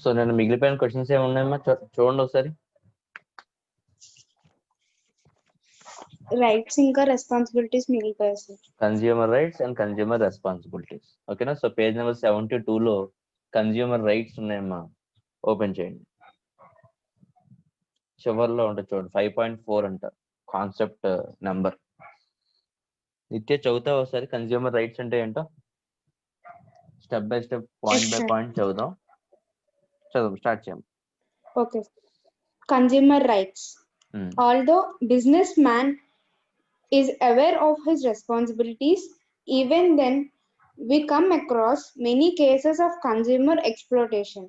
So నేను మిగిలిపోయిన questions ఏమున్నాయమ్మా చూడండి ఒకసారి. రైట్స్ ఇంకా రెస్పాన్సిబిలిటీస్ మిగిలిపోయాయి sir. Consumer rights and consumer responsibilities. ఓకేనా. సో పేజ్ నెంబర్ 72 లో కన్జ్యూమర్ రైట్స్ ఉన్నాయమ్మా, ఓపెన్ చేయండి. చివరిలో ఉంటుంది చూడండి, 5.4 అంట కాన్సెప్ట్ నెంబర్. నిత్య చదువుతా ఒకసారి కన్జ్యూమర్ రైట్స్ అంటే ఏంటో, step by step, point by point చదువు స్టార్ట్ చేయం. Okay. Consumer rights. Although businessman is aware of his responsibilities, even then we come across many cases of consumer exploitation.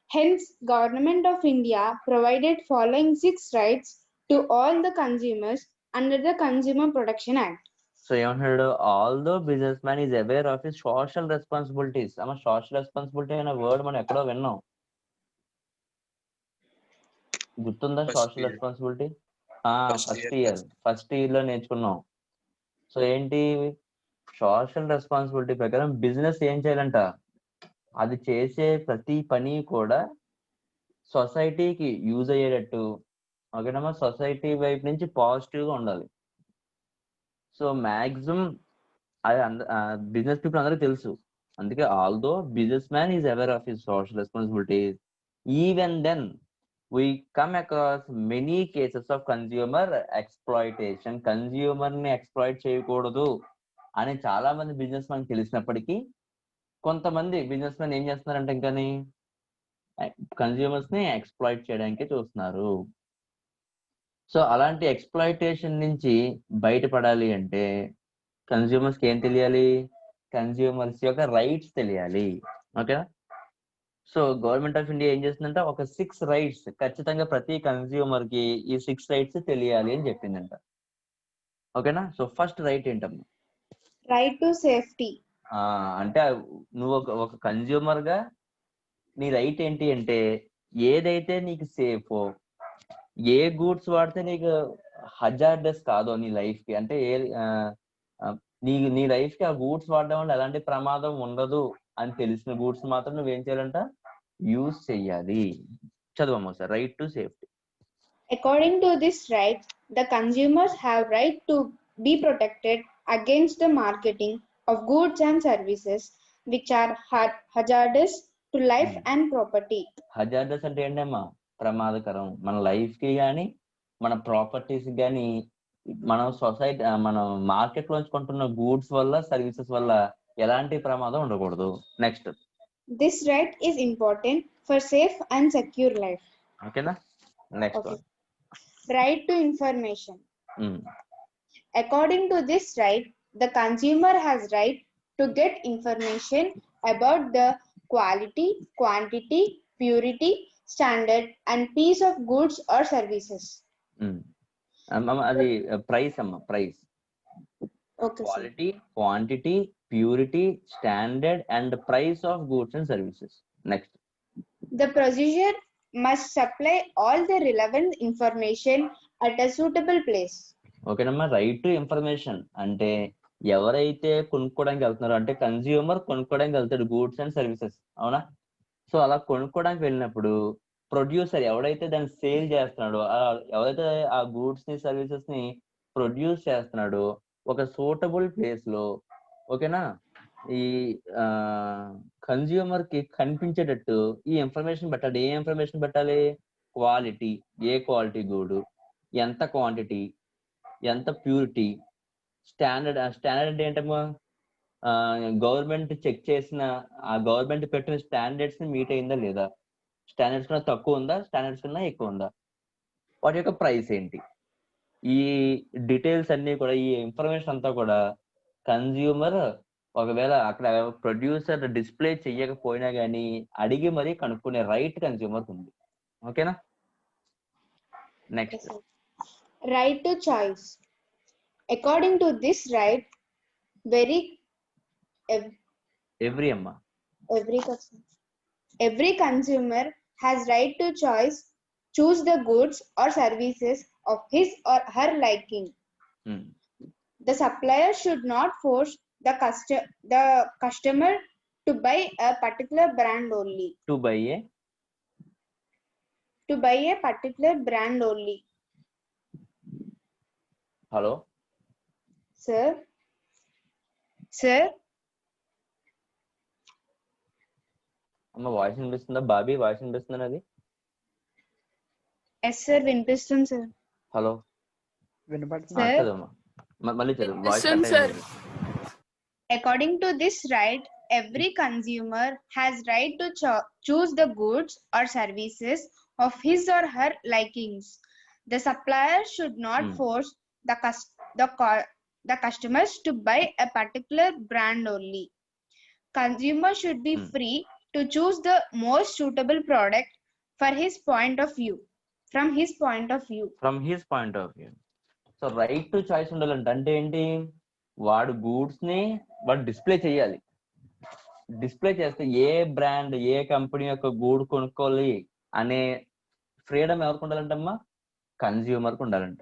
Hence, Government of India provided following 6 rights to all the consumers under the Consumer Protection Act. So ఏమంటున్నాడు, although business man is aware of his social responsibilities. అమ్మ social responsibility అనే word మనం ఎక్కడో విన్నాం, గుర్తుందా? Social responsibility first year లో నేర్చుకున్నాం. So ఏంటి, సోషల్ రెస్పాన్సిబిలిటీ ప్రకారం బిజినెస్ ఏం చేయాలంట, అది చేసే ప్రతి పని కూడా సొసైటీకి యూజ్ అయ్యేటట్టు, ఓకేనమ్మా, సొసైటీ వైపు నుంచి పాజిటివ్ గా ఉండాలి. సో మాక్సిమం అది బిజినెస్ పీపుల్ అందరికీ తెలుసు. అందుకే although business man is aware of his social responsibilities, even then we come across many cases of consumer exploitation. Consumer ని ఎక్స్ప్లాయిట్ చేయకూడదు అని చాలా మంది బిజినెస్ మ్యాన్ తెలిసినప్పటికీ కొంతమంది బిజినెస్ మ్యాన్ ఏం చేస్తున్నారంటే ఇంకాని కన్జ్యూమర్స్ ని ఎక్స్ప్లాయిట్ చేయడానికి చూస్తున్నారు. సో అలాంటి ఎక్స్ప్లాయిటేషన్ నుంచి బయటపడాలి అంటే కన్జ్యూమర్స్ కి ఏం తెలియాలి, కన్జ్యూమర్స్ యొక్క రైట్స్ తెలియాలి. ఓకేనా. సో గవర్నమెంట్ ఆఫ్ ఇండియా ఏం చేస్తుందంటే ఒక 6 రైట్స్ ఖచ్చితంగా ప్రతి కన్స్యూమర్ కి ఈ 6 రైట్స్ తెలియాలి అని చెప్పిందంట. ఓకేనా. సో ఫస్ట్ రైట్ ఏంటమ్మా, రైట్ టు సేఫ్టీ. అంటే నువ్వు ఒక కన్స్యూమర్ గా నీ రైట్ ఏంటి అంటే ఏదైతే నీకు సేఫ్, ఏ గూడ్స్ వాడితే నీకు హజార్డస్ కాదో నీ లైఫ్ కి, అంటే నీ లైఫ్ కి ఆ గూడ్స్ వాడడం వల్ల ఎలాంటి ప్రమాదం ఉండదు అని తెలిసిన గూడ్స్ మాత్రం నువ్వేం చేయాలంట, యూజ్ చెయ్యాలి. చదవమ్మా sir. Right to safety. According to this right, the consumers have right to be protected against the marketing of goods and services which are hazardous to life and property. Hazardous అంటే ఏంటమ్మా, ప్రమాదకరం మన life కి గానీ మన properties గానీ, మనం society మనం మార్కెట్ లోంచి కొంటున్న గూడ్స్ వల్ల సర్వీసెస్ వల్ల ఎలాంటి ప్రమాదం ఉండకూడదు. Next, this right is important for safe and secure life. ఓకేనా. Next, right to information. According to this right, the consumer has right to get information about the quality, quantity, purity, standard and piece of goods or services. అది price అమ్మా, price. Okay. Quality, quantity, purity, standard and price of goods and services. Next, the procedure must supply all the relevant information at a suitable place. ఓకేనమ్మా. Right to information అంటే ఎవరైతే కొనుక్కోవడానికి వెళ్తున్నారో, అంటే consumer కొనుక్కోవడానికి వెళ్తాడు గూడ్స్ అండ్ సర్వీసెస్, అవునా. So అలా కొనుక్కోవడానికి వెళ్ళినప్పుడు ప్రొడ్యూసర్ ఎవడైతే దాన్ని సేల్ చేస్తున్నాడో, ఎవరైతే ఆ గూడ్స్ ని సర్వీసెస్ ని ప్రొడ్యూస్ చేస్తున్నాడో ఒక సూటబుల్ ప్లేస్ లో, ఓకేనా, ఈ కన్స్యూమర్ కి కనిపించేటట్టు ఈ ఇన్ఫర్మేషన్ పెట్టాలి. ఏ ఇన్ఫర్మేషన్ పెట్టాలి, క్వాలిటీ, ఏ క్వాలిటీ గూడు, ఎంత క్వాంటిటీ, ఎంత ప్యూరిటీ, స్టాండర్డ్. స్టాండర్డ్ అంటే ఏంటమ్మా, గవర్నమెంట్ చెక్ చేసిన ఆ గవర్నమెంట్ పెట్టిన స్టాండర్డ్స్ ని మీట్ అయిందా లేదా, స్టాండర్డ్స్ కన్నా తక్కువ ఉందా, స్టాండర్డ్స్ కన్నా ఎక్కువ ఉందా, వాటి యొక్క ప్రైస్ ఏంటి, ఈ డీటెయిల్స్ అన్ని కూడా, ఈ ఇన్ఫర్మేషన్ అంతా కూడా కన్స్యూమర్ ఒకవేళ అక్కడ ప్రొడ్యూసర్ డిస్ప్లే చెయ్యకపోయినా గానీ అడిగి మరీ కనుక్కునే రైట్ కన్స్యూమర్ ఉంది. ఓకేనా. Next, right to choice. According to this right, every consumer has right to choose the goods or services of his or her liking. The supplier should not force the customer to buy a particular brand only. To buy A To buy a particular brand only. Hello Sir. Sir. అమ్మ voice వినిపిస్తుందా? Bobby voice వినిపిస్తుందా? అది Yes, sir. వినిపిస్తుంది sir. Hello వినపడుతుంది Sir. చదవమ్మా. మళ్ళీ చదువు, voice వినిపిస్తుంది cut sir. అయింది. According to this right, every consumer has right to choose the goods or services of his or her likings. The supplier should not force the customers to buy a particular brand only. Consumer should be free to choose the most suitable product for his point of view. From his point of view. From his point of view. So right to choice ఉండాలంటే అంటే ఏంటి? వాడు goods ని వాడు display చేయాలి. Display చేస్తే ఏ brand ఏ company యొక్క గూడ్ కొనుక్కోవాలి అనే ఫ్రీడమ్ ఎవరికి ఉండాలంటమ్మా? కన్జ్యూమర్కి ఉండాలంట.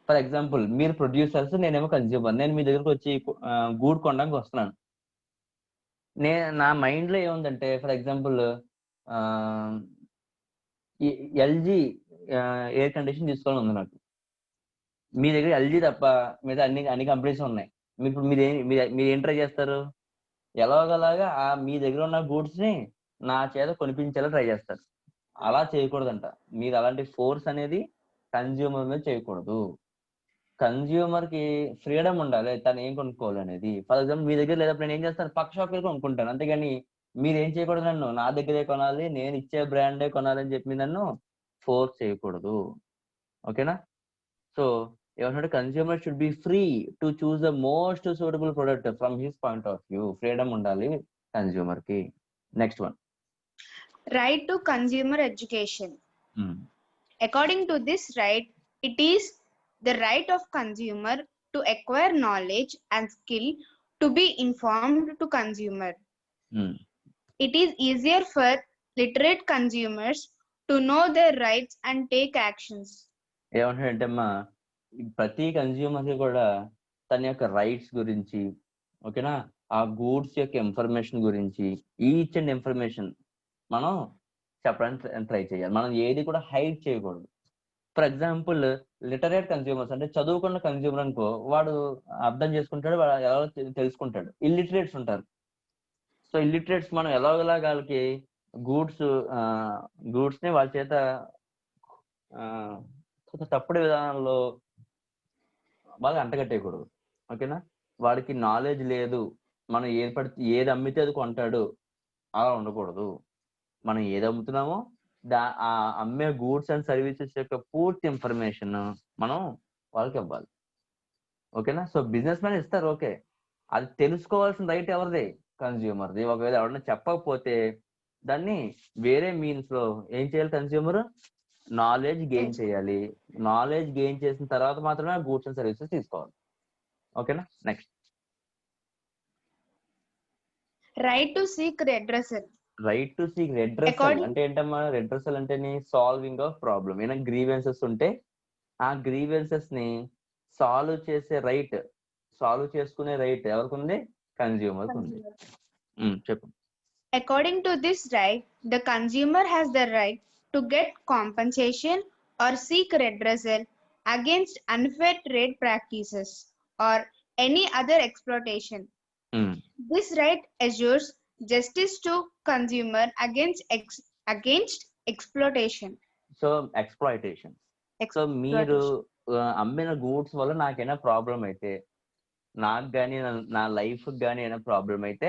ఫర్ ఎగ్జాంపుల్ మీరు ప్రొడ్యూసర్స్, నేనేమో కన్జ్యూమర్. నేను మీ దగ్గరకు వచ్చి గూడ్ కొనడానికి వస్తున్నాను. నా మైండ్ లో ఏముందంటే, for example LG air condition తీసుకోవాలని ఉంది నాకు. మీ దగ్గర ఎల్జీ తప్ప మీద అన్ని కంపెనీస్ ఉన్నాయి. ఇప్పుడు మీరు ఏం ట్రై చేస్తారు? ఎలాగలాగా మీ దగ్గర ఉన్న గూడ్స్ ని నా చేత కొనిపించేలా ట్రై చేస్తారు. అలా చేయకూడదంట. మీరు అలాంటి ఫోర్స్ అనేది కన్జ్యూమర్ మీద చేయకూడదు. కన్జ్యూమర్ కి ఫ్రీడమ్ ఉండాలి, తను ఏం కొనుక్కోవాలి అనేది. ఫర్ ఎగ్జాంపుల్ మీ దగ్గర లేదప్పుడు నేను ఏం చేస్తాను? పక్క షాప్ వెళ్ళి కొనుక్కుంటాను. అంతేగాని మీరు ఏం చేయకూడదు, నన్ను నా దగ్గరే కొనాలి, నేను ఇచ్చే బ్రాండే కొనాలి అని చెప్పి నన్ను ఫోర్స్ చేయకూడదు. ఓకేనా? సో ఏమంటే consumer should be free to choose the most suitable product from his point of view. Freedom ఉండాలి కన్జ్యూమర్ కి. Next one, Right to consumer education. According to this right, it is the right of consumer to acquire knowledge and skill to be informed to consumer. It is easier for literate consumers to know their rights and take actions. ఏమంటాడంటే అమ్మా, ప్రతి consumer కి కూడా తన యొక్క rights గురించి, ఓకేనా, ఆ గూడ్స్ యొక్క ఇన్ఫర్మేషన్ గురించి, ఈచ్ అండ్ ఇన్ఫర్మేషన్ మనం చెప్పడానికి ట్రై చేయాలి. మనం ఏది కూడా హైడ్ చేయకూడదు. ఫర్ ఎగ్జాంపుల్ లిటరేట్ కన్జ్యూమర్స్ అంటే చదువుకున్న కన్జ్యూమర్ అనుకో, వాడు అర్థం చేసుకుంటాడు, వాడు ఎలా తెలుసుకుంటాడు. ఇల్లిటరేట్స్ ఉంటారు. సో ఇల్లిటరేట్స్ మనం ఎలాగోలా వాళ్ళకి గూడ్స్ ని వాళ్ళ చేత తప్పుడు విధానంలో బాగా అంటగట్టేయకూడదు. ఓకేనా? వాడికి నాలెడ్జ్ లేదు, మనం ఏది అమ్మితే అది కొంటాడు, అలా ఉండకూడదు. మనం ఏది అమ్ముతున్నామో ఆ అమ్మే గూడ్స్ అండ్ సర్వీసెస్ యొక్క పూర్తి ఇన్ఫర్మేషన్ మనం వాళ్ళకి ఇవ్వాలి. ఓకేనా? సో బిజినెస్ మ్యాన్ ఇస్తారు, ఓకే, అది తెలుసుకోవాల్సిన రైట్ ఎవరిది? కన్జ్యూమర్ది. ఒకవేళ ఎవరైనా చెప్పకపోతే దాన్ని వేరే మీన్స్ లో ఏం చేయాలి? కన్జ్యూమర్ నాలెడ్జ్ గెయిన్ చేయాలి. నాలెడ్జ్ గెయిన్ చేసిన తర్వాత మాత్రమే గూడ్స్ అండ్ సర్వీసెస్ తీసుకోవాలి. ఓకేనా? Next, Right to seek redressal. Right to seek redressal అంటే ఏంటమ్మా? రెడ్రెసల్ అంటే సాల్వింగ్ ఆఫ్ ప్రాబ్లమ్. ఏమైనా గ్రీవెన్సెస్ ఉంటే ఆ గ్రీవెన్సెస్ ని సాల్వ్ చేసుకునే రైట్ ఎవరికి ఉంది? కన్జ్యూమర్ ఉంది. చెప్పు. According to this right, the consumer has the right to get compensation or seek redressal against unfair trade practices or any other exploitation. This right assures justice to consumer against exploitation. So exploitation. So మీరు అమ్మిన goods వల్ల నాకైనా problem అయితే, నాకు కానీ నా life కానీ అయినా ప్రాబ్లం అయితే,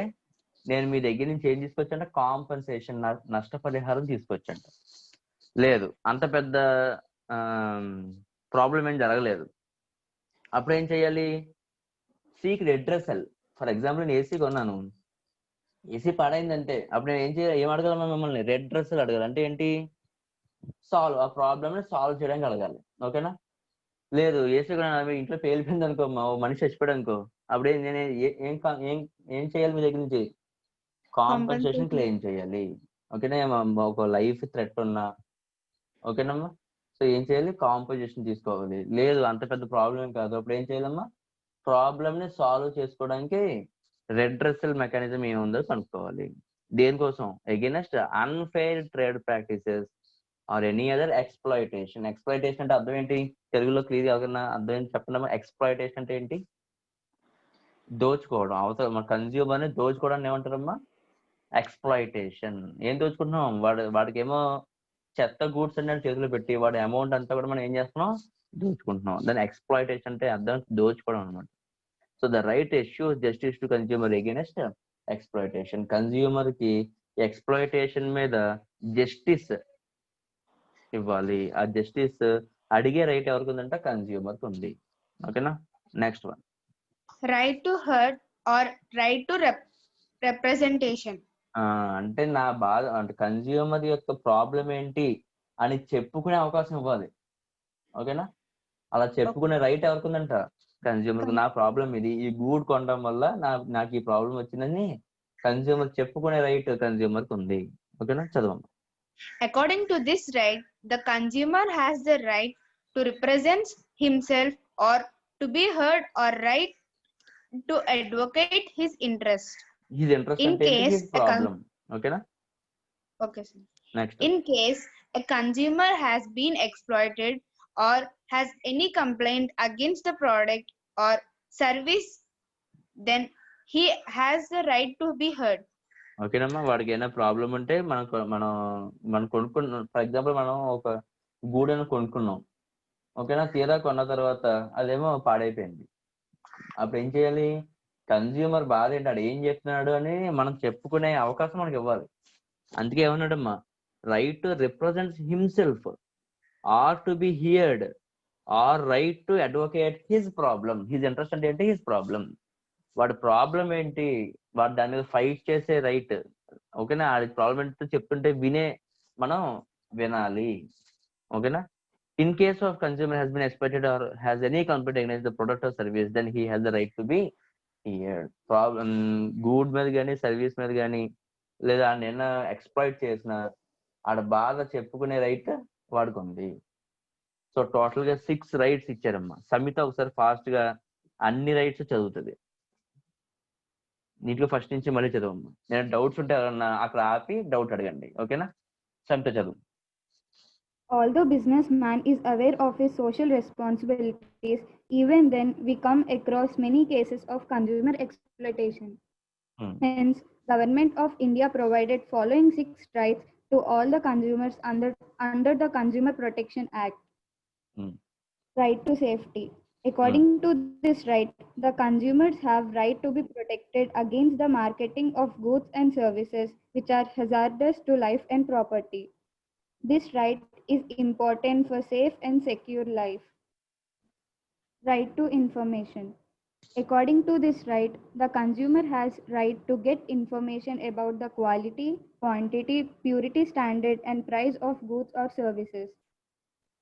నేను మీ దగ్గర నుంచి ఏం తీసుకొచ్చంటే కాంపన్సేషన్, నష్టపరిహారం తీసుకొచ్చంట. లేదు, అంత పెద్ద ప్రాబ్లం ఏం జరగలేదు. అప్పుడు ఏం చెయ్యాలి? Seek redressal. ఫర్ ఎగ్జాంపుల్ నేను ఏసీ కొన్నాను, ఏసీ పాడైందంటే అప్పుడు నేను ఏం అడగాలమ్మా? మిమ్మల్ని రెడ్రెసల్ అడగాలి. అంటే ఏంటి? ఆ ప్రాబ్లమ్ ని సాల్వ్ చేయడానికి అడగాలి. ఓకేనా? లేదు, ఏసీ ఇంట్లో పేలిపోయింది అనుకో, మనిషి చచ్చిపోయాడు అనుకో, అప్పుడు నేను ఏం చేయాలి? మీ దగ్గర నుంచి కాంపన్సేషన్ క్లెయిమ్ చేయాలి. ఓకేనా? ఒక లైఫ్ థ్రెట్ ఉన్నా, ఓకేనమ్మా? సో ఏం చేయాలి? కాంపన్సేషన్ తీసుకోవాలి. లేదు, అంత పెద్ద ప్రాబ్లం కాదు, అప్పుడు ఏం చేయాలమ్మా? ప్రాబ్లమ్ ని సాల్వ్ చేసుకోవడానికి రెడ్రెసల్ మెకానిజం ఏముందో కనుక్కోవాలి. దేనికోసం? Against unfair trade practices or any other exploitation. Exploitation అంటే అర్థం ఏంటి? తెలుగులో క్లియర్‌గా ఎవరికైనా అర్థం ఏంటి చెప్పండమ్మా. ఎక్స్‌ప్లాయిటేషన్ అంటే ఏంటి? దోచుకోవడం. అవతల మన కన్జ్యూమర్‌ని దోచుకోవడాన్ని ఏమంటారమ్మా? ఎక్స్‌ప్లాయిటేషన్. ఏం దోచుకుంటున్నాం? వాడికేమో చెత్త గూడ్స్ అన్ని చేతిలో పెట్టి వాడి అమౌంట్ అంతా కూడా మనం ఏం చేస్తున్నాం? దోచుకుంటున్నాం. దాన్ని ఎక్స్‌ప్లాయిటేషన్ అంటే అర్థం దోచుకోవడం అన్నమాట. సో ద రైట్ ఎష్యూస్ justice to consumer against exploitation. Consumer కి ఎక్స్‌ప్లాయిటేషన్ మీద జస్టిస్ ఇవ్వాలి. ఆ జస్టిస్ అడిగే రైట్ ఎవరికి ఉందంటే కన్జ్యూమర్ కి ఉంది. ఓకేనా? Next one. Right to hurt or right to representation. అంటే నా బాధ అంటే కన్జ్యూమర్ యొక్క ప్రాబ్లం ఏంటి అని చెప్పుకునే అవకాశం ఇవ్వాలి. ఓకేనా? అలా చెప్పుకునే రైట్ ఎవరికి ఉందంట? కన్జ్యూమర్. నా ప్రాబ్లం ఇది, ఈ గూడ్ కొనడం వల్ల నాకు ఈ ప్రాబ్లం వచ్చిందని కన్జ్యూమర్ చెప్పుకునే రైట్ కన్జ్యూమర్ కి ఉంది. ఓకేనా? చదవమ్మా. According to this right, the consumer has the right to represent himself or to be heard or right to advocate his interest. His interest In అంటే ఏంటి? case his problem. ఓకేనా? Okay, sir. Next. In case a consumer has been exploited or has any complaint against the product or service, then he has the right to be heard. ఓకేనమ్మా. వాడికి ఏమైనా problem ఉంటే మనం కొనుక్కున్న for example మనం ఒక గూడెను కొనుక్కున్నాం. ఓకేనా? తీరా కొన్న తర్వాత అదేమో పాడైపోయింది. అప్పుడు ఏం చేయాలి? కన్జ్యూమర్ బాధ ఏంటి, ఆడు ఏం చెప్తున్నాడు అని మనం చెప్పుకునే అవకాశం మనకి ఇవ్వాలి. అందుకే ఏమన్నాడమ్మా? Right to represent himself or to be heard or right to advocate his problem. His interest అంటే ఏంటి? His problem. వాడి ప్రాబ్లం ఏంటి, వాడు దాని మీద ఫైట్ చేసే రైట్. ఓకేనా? ఆడి ప్రాబ్లం ఏంటో చెప్తుంటే మనం వినాలి. ఓకేనా? In case of consumer has been exploited or has any complaint against the product or service, then he has the right to be heard. Problem గూడ్ మీద కానీ సర్వీస్ మీద కానీ లేదా నిన్న ఎక్స్ప్లాయిట్ చేసిన ఆడ బాధ చెప్పుకునే రైట్ వాడికి ఉంది. సో టోటల్ గా 6 రైట్స్ ఇచ్చారమ్మా. సమిత ఒకసారి ఫాస్ట్ గా అన్ని రైట్స్ చదువుతుంది. నీటిలో ఫస్ట్ నుంచి మళ్ళీ చదవమ్మా. నేను డౌట్స్ ఉంటే ఎవరన్నా అక్కడ ఆపి డౌట్ అడగండి. ఓకేనా? సమిత చదువు. Although businessman is aware of his social responsibilities, even then we come across many cases of consumer exploitation. Hence, Government of India provided following 6 rights to all the consumers under the Consumer Protection Act. Right to safety. According to this right, the consumers have right to be protected against the marketing of goods and services which are hazardous to life and property. This right is important for safe and secure life. Right to information. According to this right, the consumer has right to get information about the quality, quantity, purity standard and price of goods or services.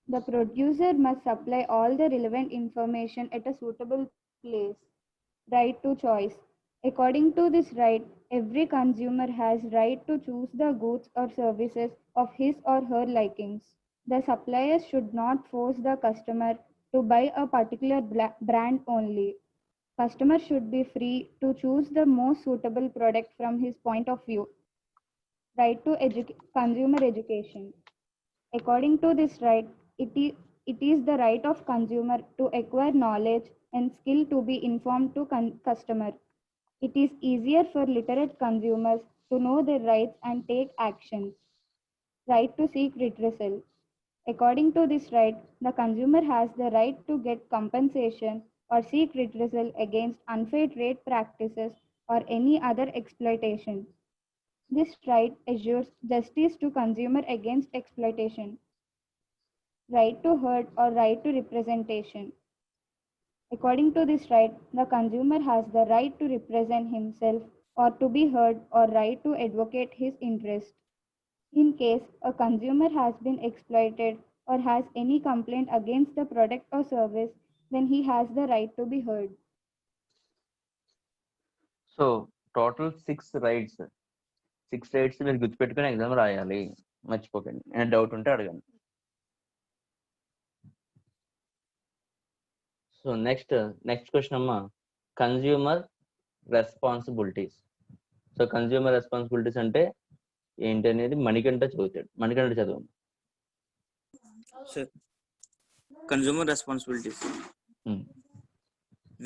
The producer must supply all the relevant information at a suitable place. Right to choice. According to this right, every consumer has right to choose the goods or services of his or her likings. The suppliers should not force the customer to buy a particular brand only. Customer should be free to choose the most suitable product from his point of view. Right to consumer education. According to this right, it is the right of consumer to acquire knowledge and skill to be informed to customer. It is easier for literate consumers to know their rights and take actions. Right to seek redressal. According to this right, the consumer has the right to get compensation or seek redressal against unfair trade practices or any other exploitation. This right assures justice to consumer against exploitation. Right to hurt or right to representation. According to this right, the consumer has the right to represent himself or to be heard or right to advocate his interest. In case a consumer has been exploited or has any complaint against the product or service, then he has the right to be heard. So total 6 rights. 6 rights మీరు గుర్తుపెట్టుకుని exam రాయాలి. మర్చిపోకండి. ఏమైనా doubt ఉంటే అడగండి. So next question అమ్మా. Consumer responsibilities. So consumer responsibilities అంటే ఏంటి అనేది మణికంఠ చదువు. So, consumer responsibilities. Hmm.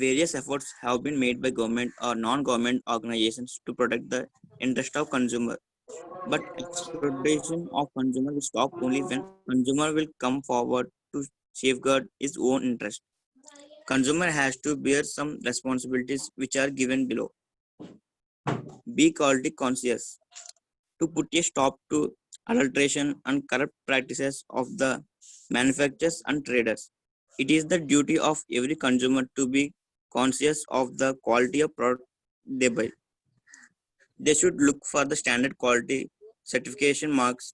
Various efforts have been made by government or non-government organizations to protect the interest of consumer. But exploitation of consumer will stop only when consumer will come forward to safeguard his own interest. Consumer has to bear some responsibilities which are given below. Be quality conscious. To put a stop to adulteration and corrupt practices of the manufacturers and traders. It is the duty of every consumer to be conscious of the quality of product they buy. They should look for the standard quality certification marks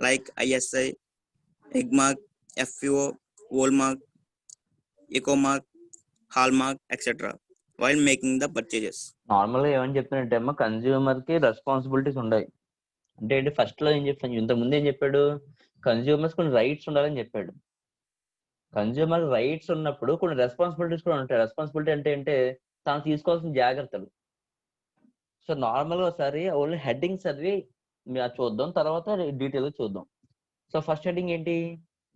like ISI, EGMARK, FPO, Wallmark, Ecomark, Hallmark, etc. while making the purchases. నార్మల్గా ఏమని చెప్తున్నట్టే అమ్మా, consumer కి responsibilities ఉన్నాయి. అంటే ఏంటి, first లో ఏం చెప్పాను, ఇంతకుముందు ఏం చెప్పాడు, కన్స్యూమర్స్ కొన్ని రైట్స్ ఉండాలని చెప్పాడు. కన్స్యూమర్ రైట్స్ ఉన్నప్పుడు కొన్ని రెస్పాన్సిబిలిటీస్ కూడా ఉంటాయి. రెస్పాన్సిబిలిటీ అంటే ఏంటి, తాను తీసుకోవాల్సిన జాగ్రత్తలు. సో నార్మల్ గా ఒకసారి ఓన్లీ హెడ్డింగ్స్ చదివి చూద్దాం, తర్వాత డీటెయిల్ గా చూద్దాం. సో ఫస్ట్ హెడ్డింగ్ ఏంటి,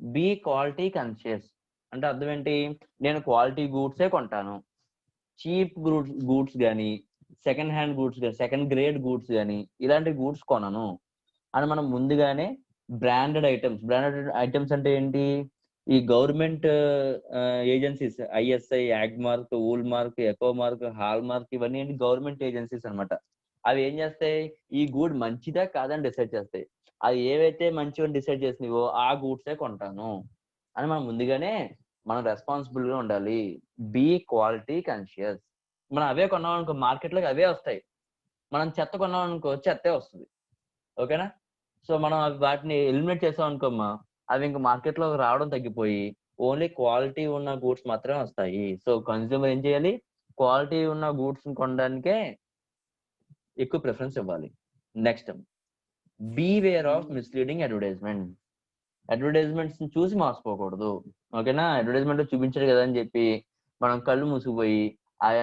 బీ క్వాలిటీ కాన్షియస్. అంటే అర్థం ఏంటి, నేను క్వాలిటీ గూడ్సే కొంటాను, చీప్ గూడ్స్ కానీ, సెకండ్ హ్యాండ్ గూడ్స్ కానీ, సెకండ్ గ్రేడ్ గూడ్స్ కానీ ఇలాంటి గూడ్స్ కొనను అని మనం ముందుగానే బ్రాండెడ్ ఐటమ్స్ అంటే ఏంటి, ఈ గవర్నమెంట్ ఏజెన్సీస్ ఐఎస్ఐ, యాగ్మార్క్, ఊల్మార్క్, ఎకోమార్క్, హాల్మార్క్ ఇవన్నీ ఏంటి గవర్నమెంట్ ఏజెన్సీస్ అనమాట. అవి ఏం చేస్తాయి, ఈ గూడ్ మంచిదా కాదని డిసైడ్ చేస్తాయి. అవి ఏవైతే మంచిగా డిసైడ్ చేసినవో ఆ గూడ్సే కొంటాను అని మనం ముందుగానే మనం రెస్పాన్సిబుల్ గా ఉండాలి. Be quality conscious. మనం అవే కొన్నాం అనుకో, మార్కెట్లోకి అవే వస్తాయి. మనం చెత్త కొన్నాం అనుకో, చెత్తే వస్తుంది. ఓకేనా. సో మనం వాటిని ఎలిమినేట్ చేసాం అనుకోమ్మా, అవి ఇంకా మార్కెట్ లో రావడం తగ్గిపోయి ఓన్లీ క్వాలిటీ ఉన్న గూడ్స్ మాత్రమే వస్తాయి. సో కన్స్యూమర్ ఏం చేయాలి, క్వాలిటీ ఉన్న గూడ్స్ కొనడానికే ఎక్కువ ప్రిఫరెన్స్ ఇవ్వాలి. Next, beware of misleading advertisements చూసి మోసపోకూడదు. ఓకేనా. అడ్వర్టైజ్మెంట్ చూపించాడు కదా అని చెప్పి మనం కళ్ళు మూసుకుపోయి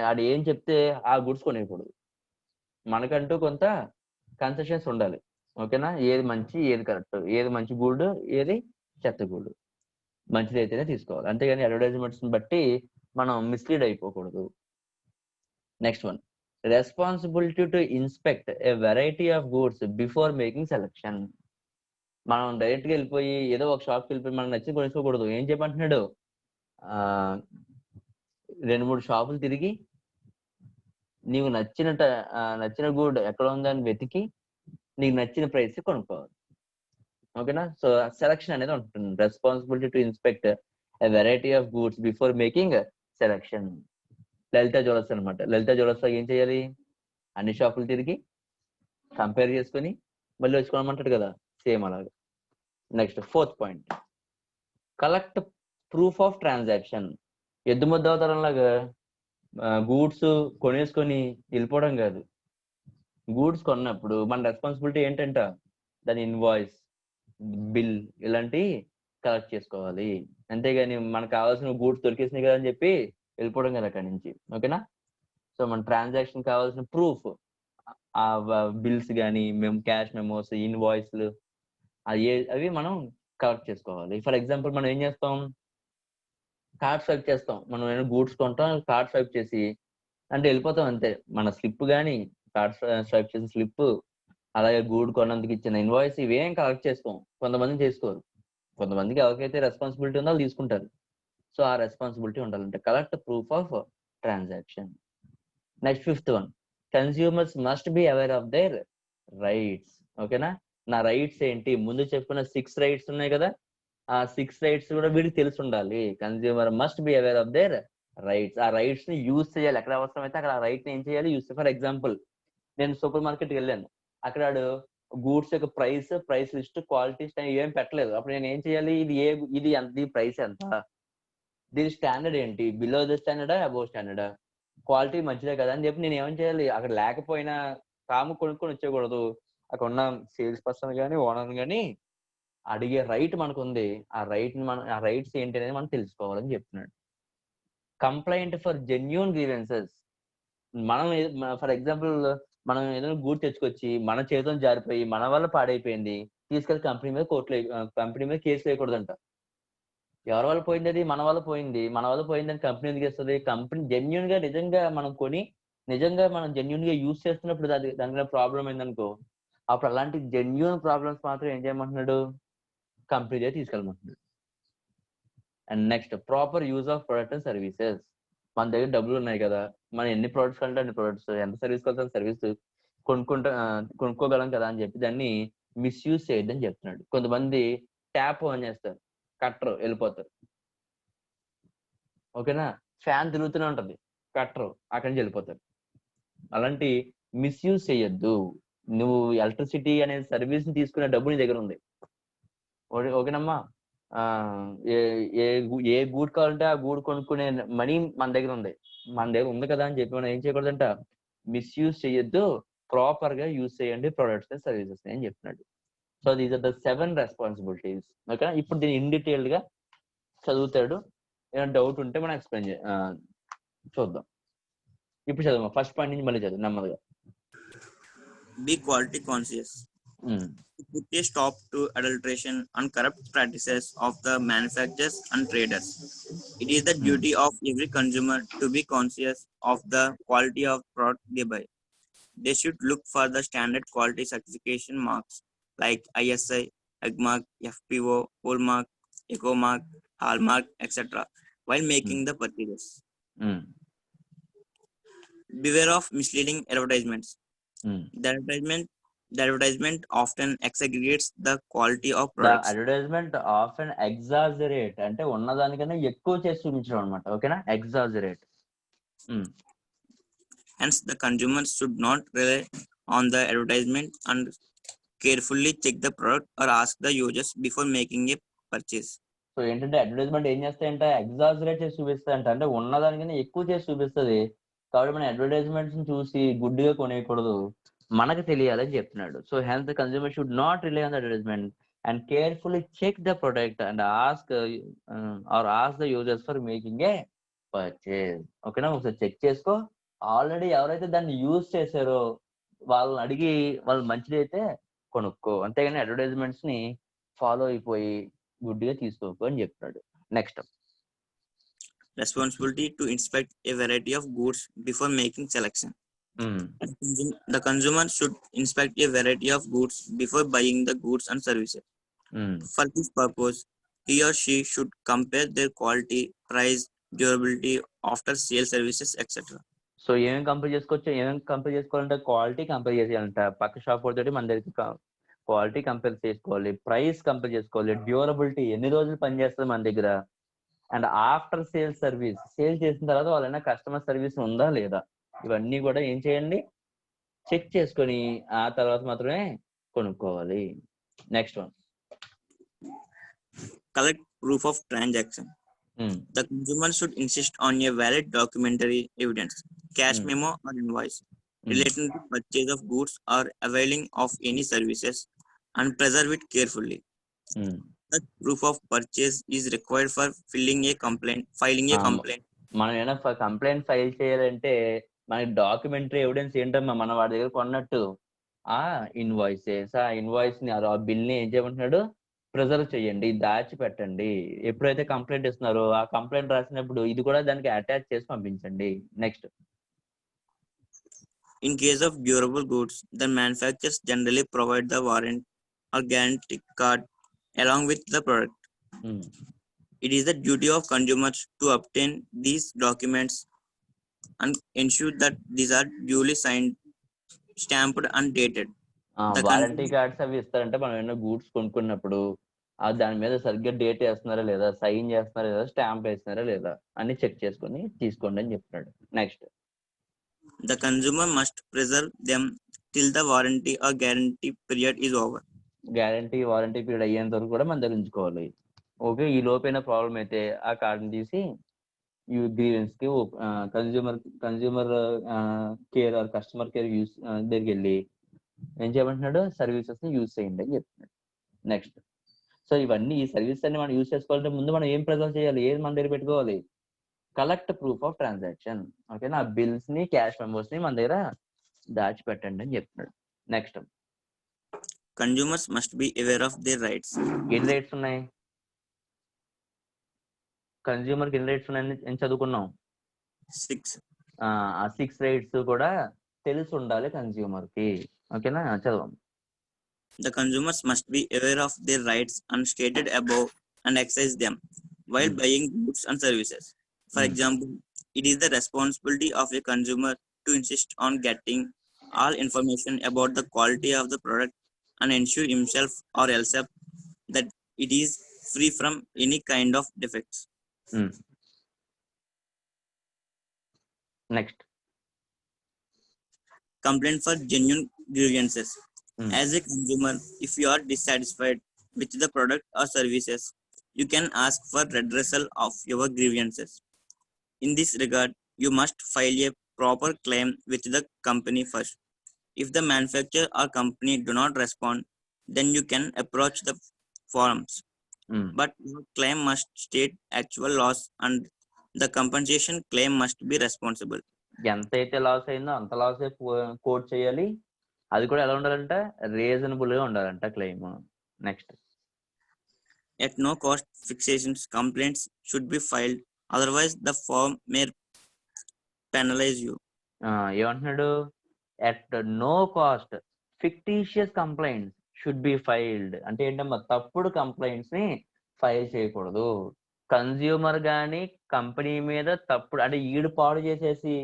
ఆడు ఏం చెప్తే ఆ గుడ్స్ కొనేయకూడదు. మనకంటూ కొంత కన్సెషన్స్ ఉండాలి. ఓకేనా. ఏది మంచి, ఏది కరెక్ట్, ఏది మంచి గుడ్, ఏది చెత్త గుడ్, మంచిది అయితేనే తీసుకోవాలి. అంతేగాని అడ్వర్టైజ్మెంట్స్ బట్టి మనం మిస్లీడ్ అయిపోకూడదు. Next one, responsibility to inspect a variety of goods before making selection. మనం డైరెక్ట్ గా వెళ్ళిపోయి ఏదో ఒక షాప్కి వెళ్ళిపోయి మనకు నచ్చింది కొనుక్కోకూడదు. ఏం చెప్పంటున్నాడు, 2-3 షాపులు తిరిగి నీకు నచ్చిన గూడ్ ఎక్కడ ఉందని వెతికి నీకు నచ్చిన ప్రైస్ కొనుక్కోవాలి. ఓకేనా. సో సెలక్షన్ అనేది ఉంటుంది. Responsibility to inspect a variety of goods before making selection. Lalitha Jewellers అనమాట. లలితా జ్యువెలర్స్ ఏం చేయాలి, అన్ని షాపులు తిరిగి కంపేర్ చేసుకుని మళ్ళీ వచ్చుకోమంటాడు కదా, సేమ్ అలాగా. Next 4th point, collect proof of transaction. ఎద్దు ముద్దవతరం లాగా గూడ్స్ కొనేసుకొని వెళ్ళిపోవడం కాదు. గూడ్స్ కొన్నప్పుడు మన రెస్పాన్సిబిలిటీ ఏంటంట, దాని ఇన్వాయిస్, బిల్ ఇలాంటి కలెక్ట్ చేసుకోవాలి. అంతేగాని మనకు కావాల్సిన గూడ్స్ దొరికేసినాయి కదా అని చెప్పి వెళ్ళిపోవడం కదా అక్కడి నుంచి. ఓకేనా. సో మన ట్రాన్సాక్షన్ కావాల్సిన ప్రూఫ్, ఆ బిల్స్ కానీ, క్యాష్ మెమోస్, ఇన్వాయిస్లు అవి మనం కలెక్ట్ చేసుకోవాలి. ఫర్ ఎగ్జాంపుల్ మనం ఏం చేస్తాం, కార్డ్ స్వైప్ చేస్తాం. మనం ఏమైనా గూడ్స్ కొంటాం, కార్డ్ స్వైప్ చేసి అంటే వెళ్ళిపోతాం అంతే. మన స్లిప్ కానీ, కార్డ్ స్వైప్ చేసిన స్లిప్, అలాగే గూడ్ కొన్నందుకు ఇచ్చిన ఇన్వాయిస్, ఇవేం కలెక్ట్ చేసుకోం. కొంతమంది చేసుకోరు, కొంతమందికి ఎవరికైతే రెస్పాన్సిబిలిటీ ఉందో వాళ్ళు తీసుకుంటారు. సో ఆ రెస్పాన్సిబిలిటీ ఉండాలంటే collect proof of transaction. Next 5th one, consumers must be aware of their rights. ఓకేనా. నా రైట్స్ ఏంటి, ముందు చెప్పుకున్న 6 రైట్స్ ఉన్నాయి కదా, ఆ 6 రైట్స్ కూడా వీడికి తెలిసి ఉండాలి. Consumer must be aware of their rights. ఆ రైట్స్ ని యూజ్ చేయాలి. ఎక్కడ అవసరం అయితే అక్కడ ఆ రైట్ ని ఏం చేయాలి, యూజ్. ఫర్ ఎగ్జాంపుల్, నేను సూపర్ మార్కెట్కి వెళ్ళాను, అక్కడ గూడ్స్ యొక్క ప్రైస్ లిస్ట్, క్వాలిటీ ఏం పెట్టలేదు. అప్పుడు నేను ఏం చేయాలి, ఇది ఎంత, ప్రైస్ ఎంత, దీని స్టాండర్డ్ ఏంటి, బిలో ద స్టాండర్డా, అబోవ్ స్టాండర్డా, క్వాలిటీ మంచిదే కదా అని చెప్పి నేను ఏం చేయాలి, అక్కడ లేకపోయినా కొనుక్కొని వచ్చేయకూడదు. అక్కడ ఉన్న సేల్స్ పర్సన్ కానీ, ఓనర్ కానీ అడిగే రైట్ మనకు ఉంది. ఆ రైట్స్ ఏంటి అనేది మనం తెలుసుకోవాలని చెప్తున్నాడు. Complaint for genuine grievances. మనం ఫర్ ఎగ్జాంపుల్ మనం ఏదైనా గూడ్ తెచ్చుకొచ్చి మన చేతిలో జారిపోయి మన వల్ల పాడైపోయింది, తీసుకెళ్లి కంపెనీ మీద కంపెనీ మీద కేసు వేయకూడదంట. ఎవరి వల్ల పోయింది? అది మన వల్ల పోయింది. మన వల్ల పోయిందని కంపెనీ ఎందుకు ఇస్తుంది? కంపెనీ జెన్యూన్ గా నిజంగా మనం కొని నిజంగా మనం జెన్యూన్ గా యూజ్ చేస్తున్నప్పుడు దానిలో ప్రాబ్లం అయిందనుకో, అప్పుడు అలాంటి జెన్యూన్ ప్రాబ్లమ్స్ మాత్రం ఏం చేయమంటున్నాడు? కంపెనీ దగ్గర తీసుకెళ్ళమంటున్నాడు. And next proper use of product and services. మన దగ్గర డబ్బులు ఉన్నాయి కదా, మనం ఎన్ని ప్రొడక్ట్స్ అంటే అన్ని ప్రొడక్ట్స్, ఎంత సర్వీస్ కావాల్సిన సర్వీస్ కొనుక్కోగలం కదా అని చెప్పి దాన్ని మిస్యూజ్ చేయొద్దని చెప్తున్నాడు. కొంతమంది ట్యాప్ ఆన్ చేస్తారు, కట్టరు, వెళ్ళిపోతారు. ఓకేనా? ఫ్యాన్ తిరుగుతూనే ఉంటది, కట్టరు, అక్కడి నుంచి వెళ్ళిపోతారు. అలాంటి మిస్యూజ్ చేయొద్దు. నువ్వు ఎలక్ట్రిసిటీ అనే సర్వీస్ ని తీసుకునే డబ్బు నీ దగ్గర ఉంది. ఓకేనమ్మా? ఏ గూడ్ కావాలంటే ఆ గూడ్ కొనుక్కునే మనీ మన దగ్గర ఉంది కదా అని చెప్పి మనం ఏం చేయకూడదంట, మిస్యూజ్ చేయొద్దు, ప్రాపర్ గా యూజ్ చేయండి ప్రొడక్ట్స్ అండ్ సర్వీసెస్ అని చెప్తున్నాడు. So these are the 7 responsibilities. ఓకేనా? ఇప్పుడు దీన్ని ఇన్ డీటెయిల్డ్ గా చదువుతాడు. ఏమైనా డౌట్ ఉంటే మనం ఎక్స్ప్లెయిన్ చూద్దాం. ఇప్పుడు చదువు, ఫస్ట్ పాయింట్ నుంచి మళ్ళీ చదువు నెమ్మదిగా. Be quality conscious. To put a stop to adulteration and corrupt practices of the manufacturers and traders. It is the duty of every consumer to be conscious of the quality of product they buy. They should look for the standard quality certification marks like ISI, AgMark, FPO, Hallmark, EcoMark, Hallmark, etc. while making the purchases. Beware of misleading advertisements. The advertisement often exaggerates the quality of products. The advertisement often exaggerate అంటే ఉన్నదానికన్నా ఎక్కువ చేసి చూపించడం అన్నమాట. ఓకేనా? Exaggerate. Hence, the consumers should not rely on the advertisement and carefully check the product or ask the users before making a purchase. So ఏంటంటే advertisement ఏం చేస్తాయంటే exaggerate చేసి చూపిస్తాయంట, అంటే ఉన్నదానికన్నా ఎక్కువ చేసి చూపిస్తుంది. కాబట్టి మన అడ్వర్టైజ్మెంట్స్ చూసి గుడ్డిగా కొనేయకూడదు, మనకు తెలియాలని చెప్తున్నాడు. So hence the consumer should not rely on the advertisement and carefully check the product and ask the users for making a purchase. ఓకేనా? ఒకసారి చెక్ చేసుకో. ఆల్రెడీ ఎవరైతే దాన్ని యూజ్ చేశారో వాళ్ళని అడిగి వాళ్ళు మంచిదైతే కొనుక్కో, అంతేగాని అడ్వర్టైజ్మెంట్స్ ని ఫాలో అయిపోయి గుడ్డిగా తీసుకోకు అని చెప్తున్నాడు. Next, responsibility to inspect a variety of goods before making selection. The consumer should inspect a variety of goods before buying the goods and services. For this purpose, he or she should compare their quality, price, durability, after sale services, etc. So ఏమేమి compare చేసుకోవాలంటే quality compare చేయాలంట, పక్క shop తోటి మన దగ్గర quality compare చేసుకోవాలి, price compare చేసుకోవాలి, durability ఎన్ని రోజులు పనిచేస్తుంది మన దగ్గర, and after sale service, sale చేసిన తర్వాత వాళ్ళైనా కస్టమర్ సర్వీస్ ఉందా లేదా, ఇవన్నీ కూడా ఏం చేయండి, చెక్ చేసుకొని ఆ తర్వాత మాత్రమే కొనుక్కోవాలి. Next one, collect proof of transaction. The consumer should insist on a valid documentary evidence, cash memo or invoice relating to purchase of goods or availing of any services and preserve it carefully. The proof of purchase is required for filing a complaint. మనం ఏమైనా complaint file చేయాలంటే మనకి documentary evidence ఏంటమ్మా, మనం వాడి దగ్గర కొన్నట్టు ఆ ఇన్వాయిసెస్, ఆ ఇన్వాయిస్ ని ఆ బిల్ ని ఏం చేయమంటున్నాడు, ప్రిజర్వ్ చేయండి, దాచిపెట్టండి. ఎప్పుడైతే కంప్లైంట్ ఇస్తున్నారో ఆ కంప్లైంట్ రాసినప్పుడు ఇది కూడా దానికి అటాచ్ చేసి పంపించండి. Next, in case of durable goods, the manufacturers generally provide the warranty or guarantee card along with the product. It is the duty of consumers to obtain these documents and ensure that these are duly signed, stamped and dated. Warranty cards అవి ఇస్తారంటే మనం ఏమైనా goods కొనుక్కున్నప్పుడు దాని మీద సరిగ్గా date వేస్తున్నారా లేదా, sign చేస్తున్నారా లేదా, స్టాంప్ వేస్తున్నారా లేదా అని చెక్ చేసుకొని తీసుకోండి అని చెప్తున్నాడు. Next, the consumer must preserve them till the warranty or guarantee period is over. Warranty period అయ్యేంత వరకు కూడా మన దగ్గర ఉంచుకోవాలి. ఓకే, ఈ లోపైన ప్రాబ్లం అయితే ఆ కార్డుని తీసి ఈ గ్రీవెన్స్ కి consumer care or customer care దగ్గరికి వెళ్ళి ఏం చేయమంటున్నాడు, సర్వీసెస్ ని యూజ్ చేయండి అని చెప్తున్నాడు. నెక్స్ట్, సో ఇవన్నీ ఈ సర్వీస్ అన్ని మనం యూజ్ చేసుకోవాలంటే ముందు మనం ఏం ప్రిజర్వ్ చేయాలి, ఏది మన దగ్గర పెట్టుకోవాలి, కలెక్ట్ ప్రూఫ్ ఆఫ్ ట్రాన్సాక్షన్. ఓకేనా, బిల్స్ ని క్యాష్ మెమోస్ ని మన దగ్గర దాచిపెట్టండి అని చెప్తున్నాడు. Next, Consumers must be aware of their rights. ఎన్ని రైట్స్ ఉన్నాయి కన్జ్యూమర్ కి? ఎన్ని రైట్స్ ఉన్నాయని అని చదువుకున్నాం. 6. ఆ 6 రైట్స్ కూడా తెలిసి ఉండాలి కన్జ్యూమర్ కి. ఓకేనా, చదవం. The consumers must be aware of their rights and stated above and exercise them while buying goods and services. For example, it is the responsibility of a consumer to insist on getting all information about the quality of the product and ensure himself or herself that it is free from any kind of defects. Next, Complaint for genuine grievances. As a consumer, if you are dissatisfied with the product or services, you can ask for redressal of your grievances. In this regard, you must file a proper claim with the company first. If the manufacturer or company do not respond, then you can approach the forums. But your claim must state actual loss and the compensation claim must be responsible. ఎంతైతే loss అయిందో అంత loss coat చేయాలి. అది కూడా ఎలా ఉండాలంట? Reasonable గా ఉండాలంట claim. Next, At no cost fixations, complaints should be filed, otherwise the firm may penalize you. ఏమంటున్నాడు? At no cost fictitious complaints should be filed. అంటే ఏంటమ్మా, తప్పుడు కంప్లైంట్స్ ని ఫైల్ చేయకూడదు. కన్జ్యూమర్ గాని కంపెనీ మీద తప్పుడు, అంటే ఈడు పాడు చేసేసి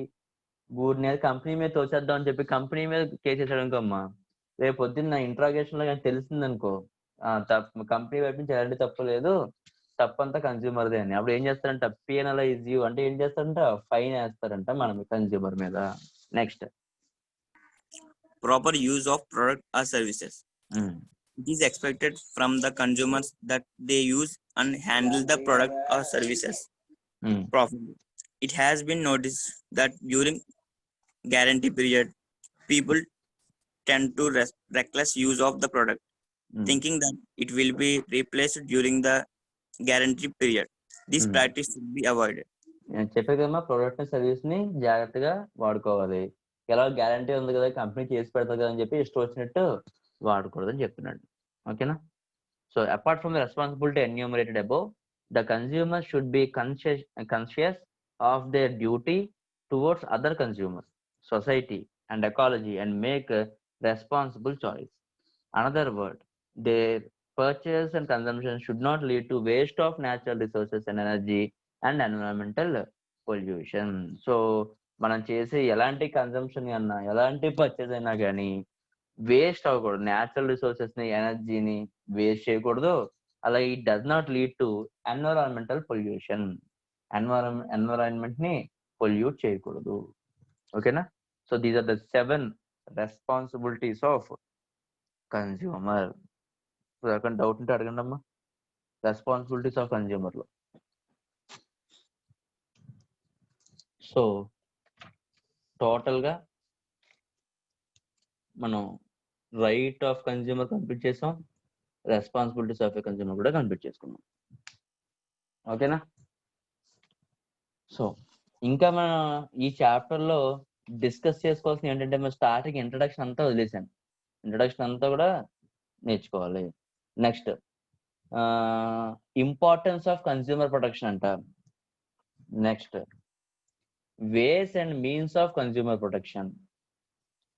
గూడిని కంపెనీ మీద తోచేద్దాం అని చెప్పి కంపెనీ మీద కేసు వేసాడు అనుకోమ్మా, రేపు పొద్దున్న ఇంట్రాగేషన్ లో కానీ తెలిసిందనుకో, కంపెనీ వైపు నుంచి ఎలాంటి తప్పు లేదు, తప్పంతా కన్జ్యూమర్దే అని. అప్పుడు ఏం చేస్తారంట? పెనలైజ్ యూ అంటే ఏం చేస్తారంట? ఫైన్ వేస్తారంట మనం కన్జ్యూమర్ మీద. Next, proper use of product or services. It is expected from the consumers that they use and handle the product or services properly. It has been noticed that during guarantee period, people tend to reckless use of the product, thinking that it will be replaced during the guarantee period. This practice should be avoided. నేను చెప్పే కదమ్మా, product service ని జాగ్రత్తగా వాడుకోవాలి. ఎలా guarantee ఉంది కదా, company చేసి పెడతారు కదా అని చెప్పి ఇష్టం వచ్చినట్టు వాడకూడదని చెప్తున్నాడు. ఓకేనా. So apart from the responsibility enumerated above, the consumer should be conscious of their duty towards other consumers, society and ecology and make a responsible choice. Another word, their purchase and consumption should not lead to waste of natural resources and energy and environmental pollution. So మనం చేసే ఎలాంటి consumption అన్నా, ఎలాంటి purchase అయినా కానీ waste అవ్వకూడదు. Natural resources ని, ఎనర్జీని వేస్ట్ చేయకూడదు. అలాగే it does not lead to environmental pollution, environment ని పొల్యూట్ చేయకూడదు. ఓకేనా. So these are the 7 responsibilities of consumer. ఎవరికైనా డౌట్ ఉంటే అడగండి అమ్మా. రెస్పాన్సిబిలిటీస్ ఆఫ్ కన్స్యూమర్ లో. సో టోటల్ గా మనం రైట్ ఆఫ్ కన్స్యూమర్ కంప్లీట్ చేసాం, రెస్పాన్సిబిలిటీస్ ఆఫ్ కన్స్యూమర్ కూడా కంప్లీట్ చేసుకున్నాం. ఓకేనా. సో ఇంకా మనం ఈ చాప్టర్ లో డిస్కస్ చేసుకోవాల్సింది ఏంటంటే, మనం స్టార్టింగ్ ఇంట్రడక్షన్ అంతా వదిలేసాను. ఇంట్రడక్షన్ అంతా కూడా నేర్చుకోవాలి. Next, importance of consumer protection అంట. Next, ways and means of consumer protection.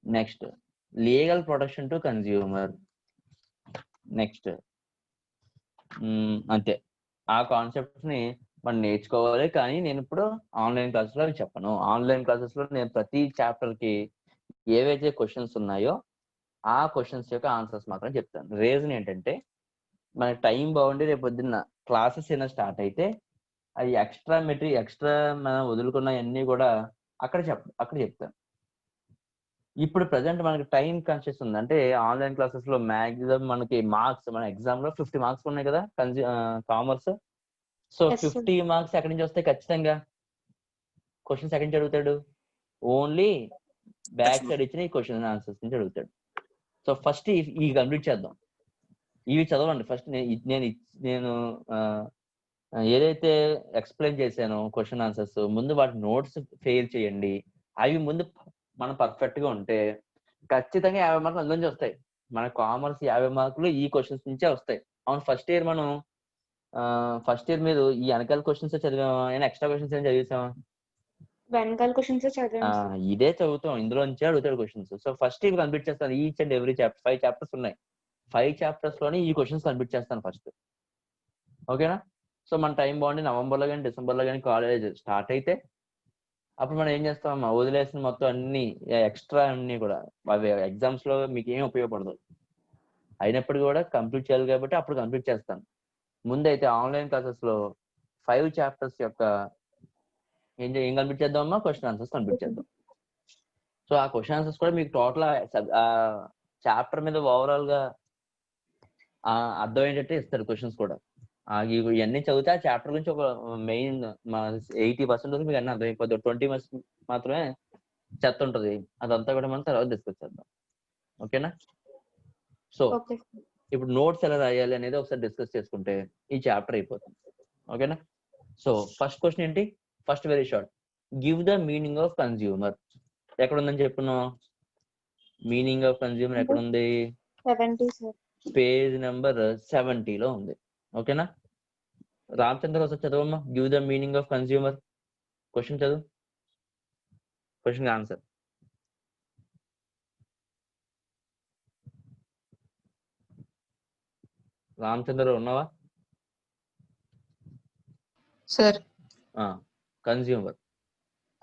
Next, legal protection to consumer. Next, అంతే. ఆ కాన్సెప్ట్స్ ని మనం నేర్చుకోవాలి. కానీ నేను ఇప్పుడు ఆన్లైన్ క్లాసెస్ లో అవి చెప్పను. ఆన్లైన్ క్లాసెస్ లో నేను ప్రతి చాప్టర్ కి ఏవైతే క్వశ్చన్స్ ఉన్నాయో ఆ క్వశ్చన్స్ యొక్క ఆన్సర్స్ మాత్రం చెప్తాను. రీజన్ ఏంటంటే, మనకి టైం బాగుండి రేపు పొద్దున్న క్లాసెస్ అయినా స్టార్ట్ అయితే అవి ఎక్స్ట్రా మనం వదులుకున్నవన్నీ కూడా అక్కడ చెప్తాను. ఇప్పుడు ప్రజెంట్ మనకి టైం కాన్షియస్ ఉంది. అంటే ఆన్లైన్ క్లాసెస్ లో మ్యాక్సిమం మనకి మార్క్స్, మన ఎగ్జామ్ లో 50 మార్క్స్ ఉన్నాయి కదా కామర్స్. సో 50 మార్క్స్ ఎక్కడి నుంచి వస్తాయి? ఖచ్చితంగా క్వశ్చన్స్ ఎక్కడి నుంచి అడుగుతాడు? ఓన్లీ బ్యాక్ సైడ్ ఇచ్చిన ఈ క్వశ్చన్ ఆన్సర్స్ నుంచి అడుగుతాడు. సో ఫస్ట్ ఇవి కంప్లీట్ చేద్దాం. ఇవి చదవండి ఫస్ట్. నేను ఏదైతే ఎక్స్ప్లెయిన్ చేశానో క్వశ్చన్ ఆన్సర్స్ ముందు వాటి నోట్స్ ఫెయిల్ చేయండి. అవి ముందు మనం పర్ఫెక్ట్ గా ఉంటే ఖచ్చితంగా 50 మార్కులు అందులోంచి వస్తాయి. మన కామర్స్ 50 మార్కులు ఈ క్వశ్చన్స్ నుంచే వస్తాయి. అవును, ఫస్ట్ ఇయర్ మనం ఫస్ట్ ఇయర్ మీరు ఈ వెనకాల క్వశ్చన్స్ చదివామా, ఏమైనా ఎక్స్ట్రా క్వశ్చన్స్ ఏం చదివేసామా? వెనకాల క్వశ్చన్స్ చదివాను సార్. ఇదే చదువుతాం, ఇందులో నుంచే అడుగుతాడు క్వశ్చన్స్. సో ఫస్ట్ ఇవి కంప్లీట్ చేస్తాను. Each and every chapter 5 chapters ఉన్నాయి. 5 చాప్టర్స్ లోనే ఈ క్వశ్చన్స్ కంప్లీట్ చేస్తాను ఫస్ట్. ఓకేనా? సో మన టైం బాగుండి నవంబర్ లో కానీ డిసెంబర్ లో కానీ కాలేజ్ స్టార్ట్ అయితే అప్పుడు మనం ఏం చేస్తామమ్మా, వదిలేసిన మొత్తం అన్ని ఎక్స్ట్రా అన్ని కూడా అవి ఎగ్జామ్స్ లో మీకు ఏం ఉపయోగపడదు. అయినప్పుడు కూడా కంప్లీట్ చేయాలి కాబట్టి అప్పుడు కంప్లీట్ చేస్తాను. ముందైతే ఆన్లైన్ క్లాసెస్ లో 5 చాప్టర్స్ యొక్క ఏం కంప్లీట్ చేద్దామమ్మా, క్వశ్చన్ ఆన్సర్స్ కంప్లీట్ చేద్దాం. సో ఆ క్వశ్చన్ ఆన్సర్స్ కూడా మీకు టోటల్ చాప్టర్ మీద ఓవరాల్ గా అర్థం ఏంటంటే ఇస్తాడు క్వశ్చన్స్ కూడా. ఇవన్నీ చదివితే ఆ చాప్టర్ గురించి ఒక మెయిన్ 80% వరకు మీకు అన్నీ అర్థమైపోతుంది. 20% మాత్రమే చెత్త ఉంటుంది. అదంతా కూడా మనం తర్వాత డిస్కస్ చేద్దాం. ఓకేనా? So okay. ఇప్పుడు నోట్స్ ఎలా రాయాలి అనేది ఒకసారి డిస్కస్ చేసుకుంటే ఈ చాప్టర్ అయిపోతుంది. ఓకేనా? సో ఫస్ట్ క్వశ్చన్ ఏంటి? First very short, give the meaning of consumer. ఎక్కడ ఉందని చెప్పున్నాం? మీనింగ్ ఆఫ్ కన్జ్యూమర్ ఎక్కడ ఉంది? 70 సార్. పేజ్ నెంబర్ 70లో ఉంది. ఓకేనా? రామచంద్ర ఒకసారి చదవమ్మా, give the meaning of consumer. Question చదువు, క్వశ్చన్ ఆన్సర్. రామచంద్ర ఉన్నావా? Sir, consumer.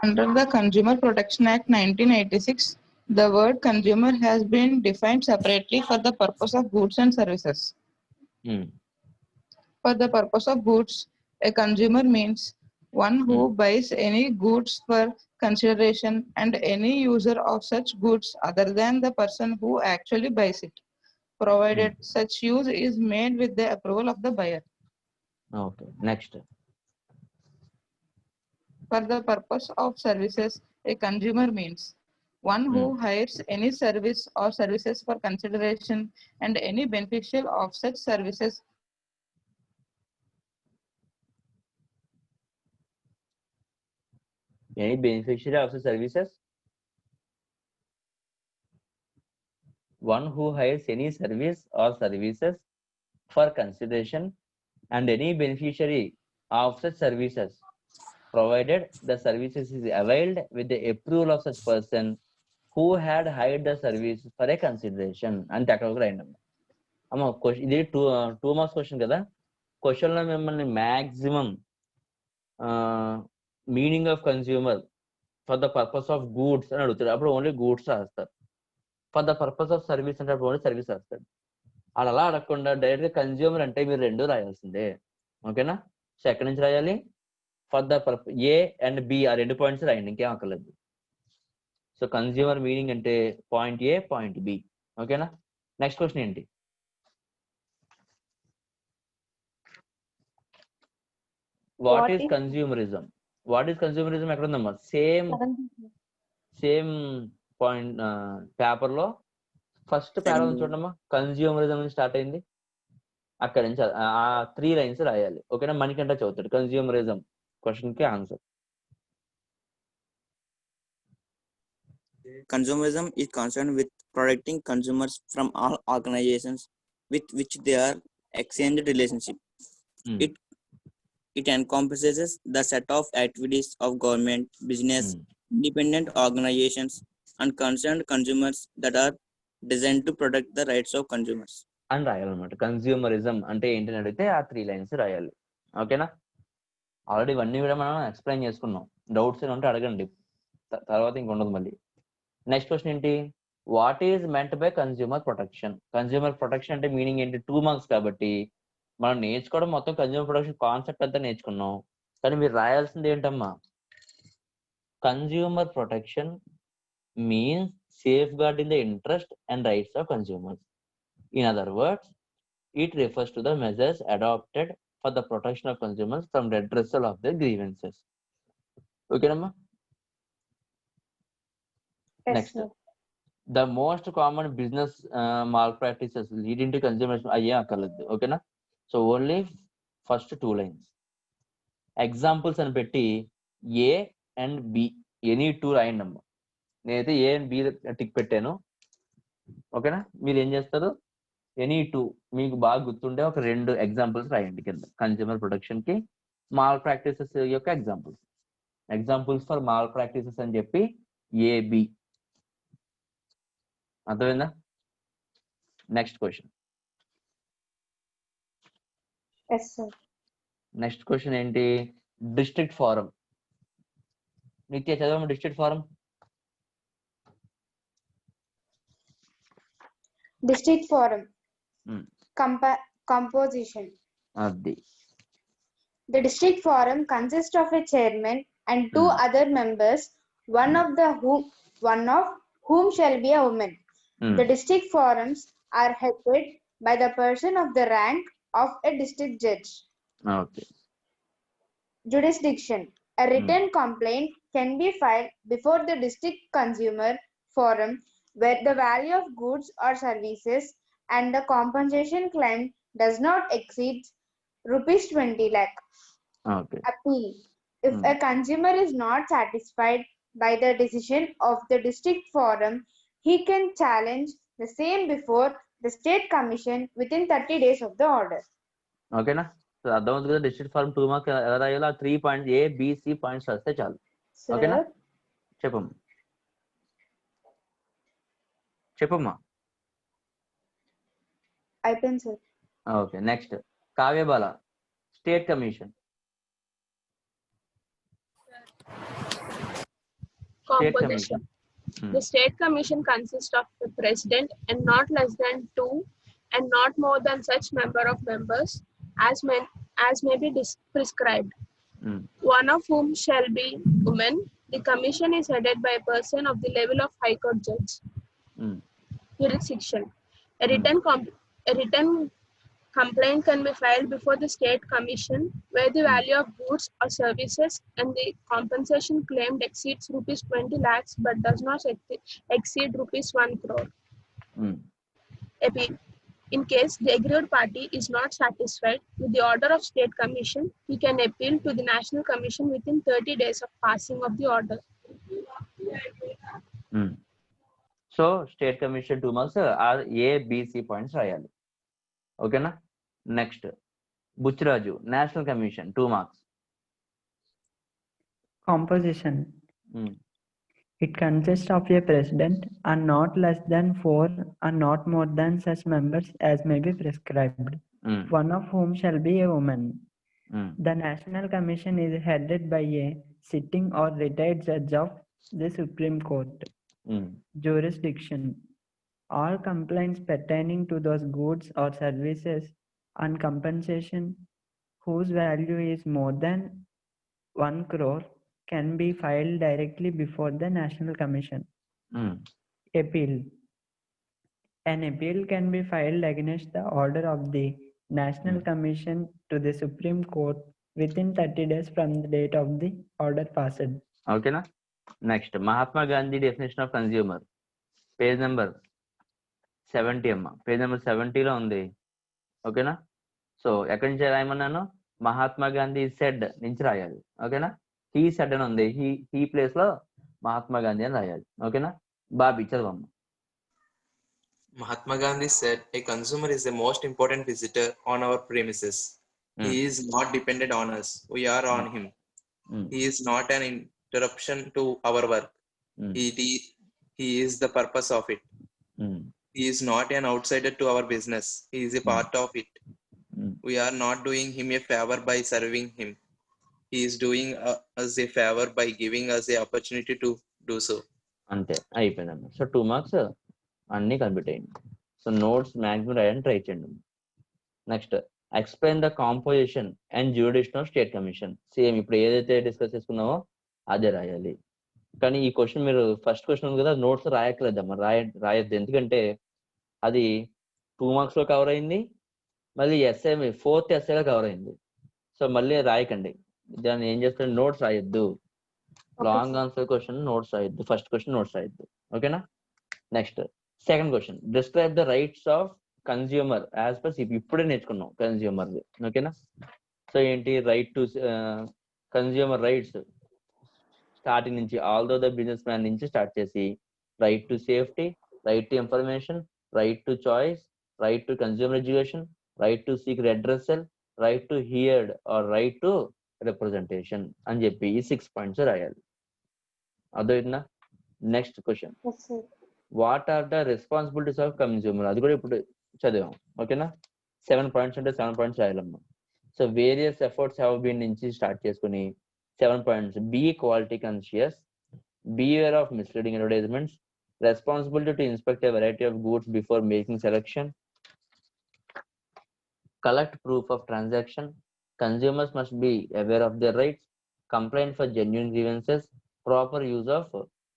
under the Consumer Protection Act 1986, the word consumer has been defined separately for the purpose of goods and services. For the purpose of goods, a consumer means one who buys any goods for consideration and any user of such goods other than the person who actually buys it, provided such use is made with the approval of the buyer. Okay, next. For the purpose of services, a consumer means one who hires any service or services for consideration and any beneficial of such services. Any beneficiary of such services? One who hires any service or services for consideration and any beneficiary of such services, provided the services is availed with the approval of such person who had hired the service for a consideration. అంటే అక్కడ ఒక రాయండి అమ్మ. ఇది 2 marks question కదా. Question లో మిమ్మల్ని maximum meaning of consumer for the purpose of goods అని అడుగుతాడు. అప్పుడు ఓన్లీ గూడ్స్ రాస్తారు. For the purpose of service అంటే అప్పుడు ఓన్లీ సర్వీస్ రాస్తాడు. అలా అడగకుండా డైరెక్ట్ గా కన్స్యూమర్ అంటే మీరు 2 రాయాల్సిందే. ఓకేనా? సో ఎక్కడి నుంచి రాయాలి? For the purpose A and B ఆ 2 పాయింట్స్ రాయండి, ఇంకేం అక్కర్లేదు. సో కన్స్యూమర్ మీనింగ్ అంటే పాయింట్ ఏ, పాయింట్ బి. ఓకేనా? నెక్స్ట్ క్వశ్చన్ ఏంటి? What is consumerism? What is consumerism ఎక్కడ ఉందమ్మా? సేమ్ పాయింట్ పేపర్ లో ఫస్ట్ పేపర్ చూడమ్మా. కన్స్యూమరిజం నుంచి స్టార్ట్ అయింది, అక్కడ నుంచి ఆ 3 లైన్స్ రాయాలి. ఓకేనా? మణికంట చదువుతాడు కన్స్యూమరిజం క్వశ్చన్ కి answer. Consumerism is concerned with protecting consumers from all organizations with which they are exchanged relationship. It encompasses the set of activities of government, business, independent organizations, and concerned consumers that are designed to protect the rights of consumers. అని రాయాలన్నమాట. Consumerism అంటే ఏంటని అడిగితే ఆ 3 lines రాయాలి. ఓకేనా? Already ఇవన్నీ కూడా మనం ఎక్స్ప్లెయిన్ చేసుకున్నాం. డౌట్స్ ఉంటే అడగండి, తర్వాత ఇంకొండదు మళ్ళీ. నెక్స్ట్ క్వశ్చన్ ఏంటి? What is meant by consumer protection? Consumer protection అంటే మీనింగ్ ఏంటి? 2 మార్క్స్ కాబట్టి మనం నేర్చుకోవడం మొత్తం కన్స్యూమర్ ప్రొటెక్షన్ కాన్సెప్ట్ అంతా నేర్చుకున్నాం. కానీ మీరు రాయాల్సింది ఏంటమ్మా? Consumer protection means safeguarding the interest and rights of consumers. In other words, it refers to the measures adapted for the protection of consumers from redressal of the grievances. ఓకేనమ్మా? Next, the most common business malpractices leading to consumer. అయ్యే అక్కర్లేదు. ఓకేనా? So only first 2 lines. Examples అని పెట్టి a and b any two రాయండి అమ్మ. నేనైతే ఏ and B tick పెట్టాను. ఓకేనా, మీరు ఏం చేస్తారు, ఎనీ టూ మీకు బాగా గుర్తుండే ఒక 2 ఎగ్జాంపుల్స్ రాయండి కింద. కన్జ్యూమర్ ప్రొటెక్షన్ కి మాల్ ప్రాక్టీసెస్ యొక్క ఎగ్జాంపుల్స్ ఫర్ మాల్ ప్రాక్టీసెస్ అని చెప్పి ఏబి. అర్థమైందా? Next question. Yes, sir. Next question ఏంటి, డిస్ట్రిక్ట్ ఫారం. నిత్య చదవము district forum. District Forum. Hmm. Composition. అది The District Forum consists of a chairman and 2 other members, one of whom shall be a woman. The district forums are headed by the person of the rank of a district judge. Okay. Jurisdiction. A written complaint can be filed before the district consumer forum where the value of goods or services and the compensation claim does not exceed rupees 20 lakh. Okay. Appeal. If a consumer is not satisfied by the decision of the district forum, he can challenge the same before the state commission within 30 days of the order. ఓకేనా? So అర్థమవుతుంది కదా, district form 2 marks ఎలా రాయాలో ఆ 3 points ABC points రాస్తే చాలు. ఓకేనా, Sir, చెప్పమ్మా. అయిపోయింది sir. Okay. Next Kavyabala, state commission. Composition. The State Commission consists of the President and not less than 2 and not more than such number of members as may be prescribed, one of whom shall be women. The Commission is headed by a person of the level of High Court judge. Jurisdiction. A written complaint can be filed before the State Commission where the value of goods or services and the compensation claimed exceeds rupees 20 lakhs but does not exceed rupees 1 crore. Appeal. In case the aggrieved party is not satisfied with the order of State Commission, he can appeal to the National Commission within 30 days of passing of the order. So state commission 2 marks ABC points రాయాలి. ఓకేనా. Next Buchiraju, national commission 2 marks. Composition. It consists of a president and not less than 4 and not more than such members as may be prescribed, one of whom shall be a woman. The National Commission is headed by a sitting or retired judge of the Supreme Court. Jurisdiction. All complaints pertaining to those goods or services and compensation whose value is more than 1 crore can be filed directly before the National Commission. Appeal. An appeal can be filed against the order of the National Commission to the Supreme Court within 30 days from the date of the order passed. ఓకేనా. Next Mahatma Gandhi definition of consumer, page number 70 అమ్మ. Page number 70లో ఉంది. ఓకేనా. So ఎక్కడి నుంచి రాయమన్నాను, Mahatma Gandhi said నుంచి రాయాలి. ఓకేనా. He said అని ఉంది, హీ ప్లేస్ లో మహాత్మా గాంధీ అని రాయాలి. ఓకేనా. Bobby చదవమ్మ. Mahatma Gandhi said, a consumer is the most important visitor on our premises. He is not dependent on us. We are on him. He is not an interruption to our work. He is the purpose of it. He is not an outsider to our business. He is a part of it. We are not doing him a favor by serving him. He is doing us a favor by giving us the opportunity to do so. అంతే, అయిపోయిందమ్మా. So 2 marks అన్ని complete అయ్యింది. So notes maximum రాయని try చేయండి. Next explain the composition and jurisdiction of state commission. Same ఇప్పుడు ఏదైతే discuss చేసుకున్నామో అదే రాయాలి. కానీ ఈ క్వశ్చన్ మీరు ఫస్ట్ క్వశ్చన్ ఉంది కదా, నోట్స్ రాయట్లేదమ్మా, రాయొద్దు. ఎందుకంటే అది 2 మార్క్స్ లో కవర్ అయింది, మళ్ళీ ఎస్ఏ 4th ఎస్ఏగా కవర్ అయింది. సో మళ్ళీ రాయకండి, దాన్ని ఏం చేస్తారు, నోట్స్ రాయొద్దు. లాంగ్ ఆన్సర్ క్వశ్చన్ నోట్స్ రాయొద్దు, ఫస్ట్ క్వశ్చన్ నోట్స్ రాయొద్దు. ఓకేనా. Next second question, describe the rights of consumer as per CP. ఇప్పుడే నేర్చుకున్నాం కన్స్యూమర్. ఓకేనా. సో ఏంటి, right to consumer rights starting నుంచి ఆల్దో ద బిజినెస్ మ్యాన్ నుంచి స్టార్ట్ చేసి right to safety, right to information, right to choice, right to consumer education, right to seek redressal, right to heard or right to representation అని చెప్పి ఈ 6 points రాయాలి. అర్థమైందా? Next question, Yes, sir. What are the responsibilities of consumer? అది కూడా ఇప్పుడు చదివాం. ఓకేనా? 7 పాయింట్స్ అంటే 7 పాయింట్స్ రాయాలమ్మా. So various efforts have been నుంచి స్టార్ట్ చేసుకుని 7 points. Be quality conscious, beware of misleading advertisements, responsibility to inspect a variety of goods before making selection, collect proof of transaction, consumers must be aware of their rights, complain for genuine grievances, proper use of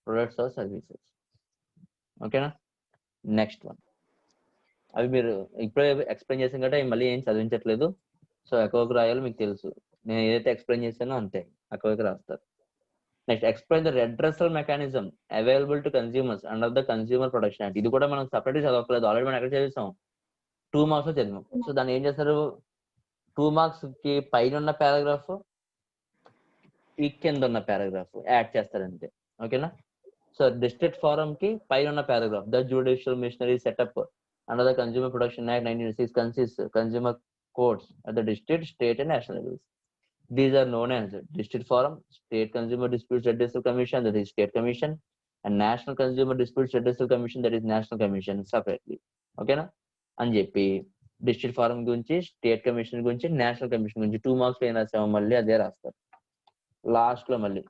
products or services. ఓకేనా? Next one, అవి మీరు ఇప్పుడే explain చేసాం కాబట్టి మళ్ళీ ఏం చదివించట్లేదు. So ఎక్కడికి రాయాలో మీకు తెలుసు, నేను ఏదైతే ఎక్స్ప్లెయిన్ చేశానో అంతే అక్కడికి రాస్తారు. Next, explain the redressal mechanism available to consumers under the consumer protection act. ఇది కూడా మనం సపరేట్గా చదవట్లేదు, ఆల్రెడీ మనం ఎక్కడ చదివాం, 2 మార్క్స్ లో చదివాం. సో దాన్ని ఏం చేస్తారు, 2 మార్క్స్ కి పైన ఉన్న పారాగ్రాఫ్ ఈ కింద ఉన్న పారాగ్రాఫ్ యాడ్ చేస్తారంతే. ఓకేనా? సో డిస్ట్రిక్ట్ ఫారం కి పైన ఉన్న paragraph, the judicial machinery setup under the consumer protection act 1986 consists consumer courts at the district, state and national levels. These are known as district forum, state consumer disputes redressal commission, that is state commission, and national consumer disputes redressal commission, that is national commission separately. ఓకేనా అని చెప్పి district form గురించి, state commission గురించి, national commission గురించి 2 marks ఏం రాసాము మళ్ళీ అదే రాస్తారు లాస్ట్ లో. మళ్ళీ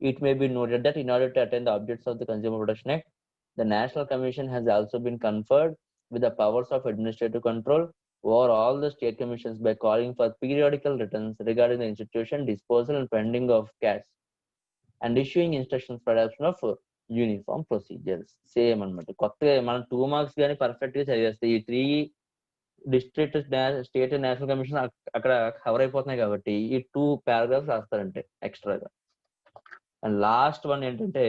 it may be noted that in order to attain the objects of the Consumer Protection Act, the National Commission has also been conferred with the powers of administrative control over all the state commissions by calling for periodical returns regarding the institution, disposal and pending of cats, and issuing instructions for adoption of uniform procedures. Same అనమాట. కొత్తగా మనం 2 marks కానీ perfect గా చదివేస్తే ఈ 3 district, state, national commission అక్కడ cover అయిపోతున్నాయి కాబట్టి ఈ 2 పారాగ్రాఫ్స్ రాస్తారంటే ఎక్స్ట్రాగా. అండ్ లాస్ట్ వన్ ఏంటంటే,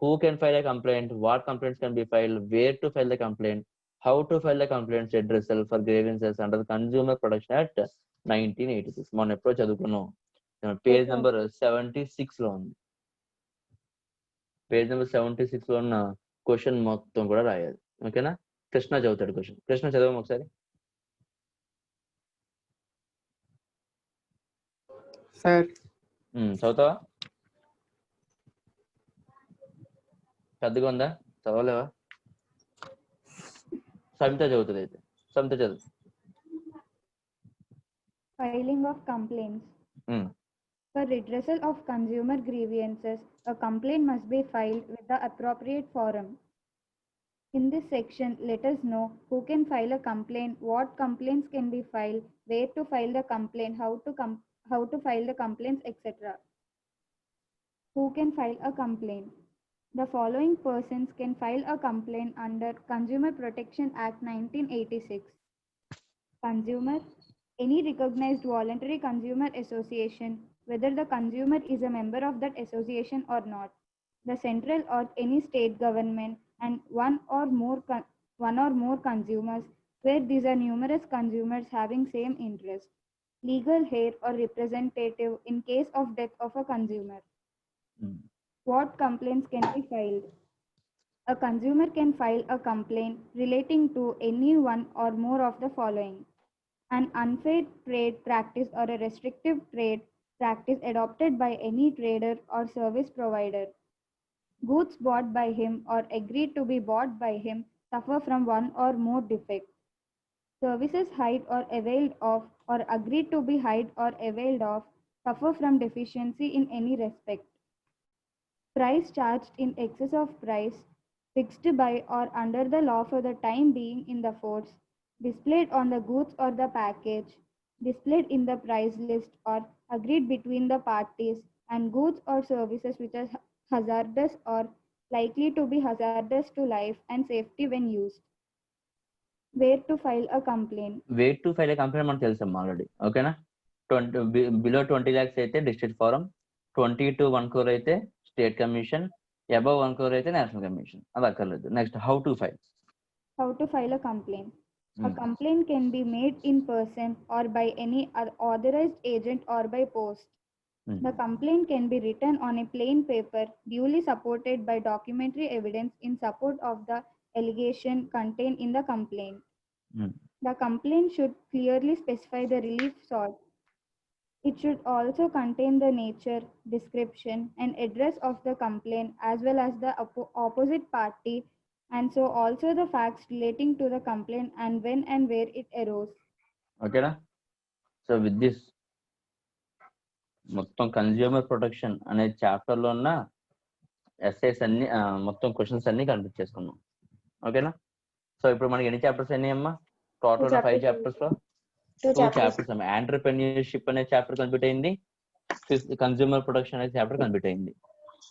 who can file a complaint, what complaints can be file, where to file the complaint, how to file the complaints addressal for grievances under consumer protection act 1986. మనం ఎప్పుడో చదువుకున్నాం. Page number 76 లో ఉంది. Page number 76 లో ఉన్న question మొత్తం కూడా రాయాలి. ఓకేనా? కృష్ణ చదువుతాడు క్వశ్చన్. కృష్ణ చదవం ఒకసారి. సార్ చదువుతావా? పెద్దగా ఉందా? చదవలేవా? సమిత చదువుతుంది అయితే. సమిత చదువు. Filing of complaints. For redressal of consumer grievances, a complaint must be filed with the appropriate forum. In this section, let us know who can file a complaint, what complaints can be filed, where to file the complaint, how to file the complaints, etc. Who can file a complaint? The following persons can file a complaint under Consumer Protection Act 1986. Consumer, any recognized voluntary consumer association, whether the consumer is a member of that association or not, the central or any state government, and one or more consumers, where these are numerous consumers having same interest, legal heir or representative in case of death of a consumer. What complaints can be filed? A consumer can file a complaint relating to any one or more of the following: an unfair trade practice or a restrictive trade practice adopted by any trader or service provider, goods bought by him or agreed to be bought by him suffer from one or more defects, services hired or availed of or agreed to be hired or availed of suffer from deficiency in any respect, price charged in excess of price fixed by or under the law for the time being in the force, displayed on the goods or the package, displayed in the price list or agreed between the parties, and goods or services which are hazardous or likely to be hazardous to life and safety when used. Where to file a complaint? Where to file a complaint మనకు తెలుసమ్మా already. ఓకేనా? Below 20 lakhs అయితే district form, 20 to 1 crore అయితే state commission, above 1 crore అయితే national commission. అది అక్కర్లేదు. Next, how to file. How to file a complaint? A complaint can be made in person or by any authorized agent or by post. The complaint can be written on a plain paper, duly supported by documentary evidence in support of the allegation contained in the complaint. The complaint should clearly specify the relief sought. It should also contain the nature, description, and address of the complaint as well as the opposite party, and so also the facts relating to the complaint and when and where it arose. ఓకేనా? So with this మొత్తం consumer protection అనే chapter లో ఉన్న SIs అన్ని మొత్తం questions అన్ని complete చేసుకున్నాం. ఓకేనా? సో ఇప్పుడు మనకి ఎన్ని చాప్టర్స్ అయినాయి అమ్మా? టోటల్ 5 చాప్టర్స్ లో 2 చాప్టర్స్ అమ్మా. ఎంటర్‌ప్రెన్యూర్‌షిప్ అనే చాప్టర్ కంప్లీట్ అయింది, కన్జ్యూమర్ ప్రొటెక్షన్ అనే చాప్టర్ కంప్లీట్ అయింది.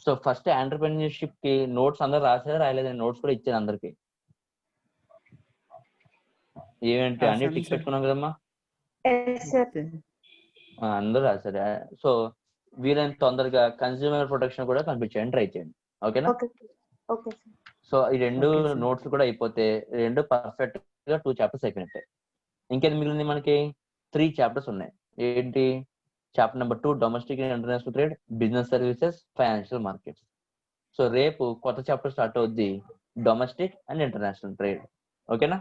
సో ఫస్ట్ ఎంటర్‌ప్రెన్యూర్‌షిప్ కి నోట్స్ అందరూ రాసారా రాయలేదని? నోట్స్ కూడా ఇచ్చాను అందరికి. ఏంటి అన్ని టిక్స్ పెట్టుకున్నాం కదమ్మా? అందరూ రాశారా? సో వీలైనంత తొందరగా కన్జ్యూమర్ ప్రొటెక్షన్ కూడా కంప్లీట్ చేయండి, ట్రై చేయండి. ఓకేనా? సో ఈ 2 నోట్స్ కూడా అయిపోతే 2 పర్ఫెక్ట్ గా 2 చాప్టర్స్ అయిపోయినట్టే. ఇంకేది మిగిలింది మనకి? 3 చాప్టర్స్ ఉన్నాయి. ఏంటి? Chapter number 2 domestic and international trade, business services, financial markets. So రేపు కొత్త చాప్టర్ స్టార్ట్ అవుద్ది, డొమెస్టిక్ అండ్ ఇంటర్నేషనల్ ట్రేడ్. ఓకేనా?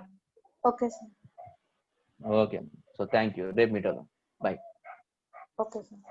Okay sir. Okay. So thank you. రేపు మీట్ అవుదాం. బాయ్. Okay sir.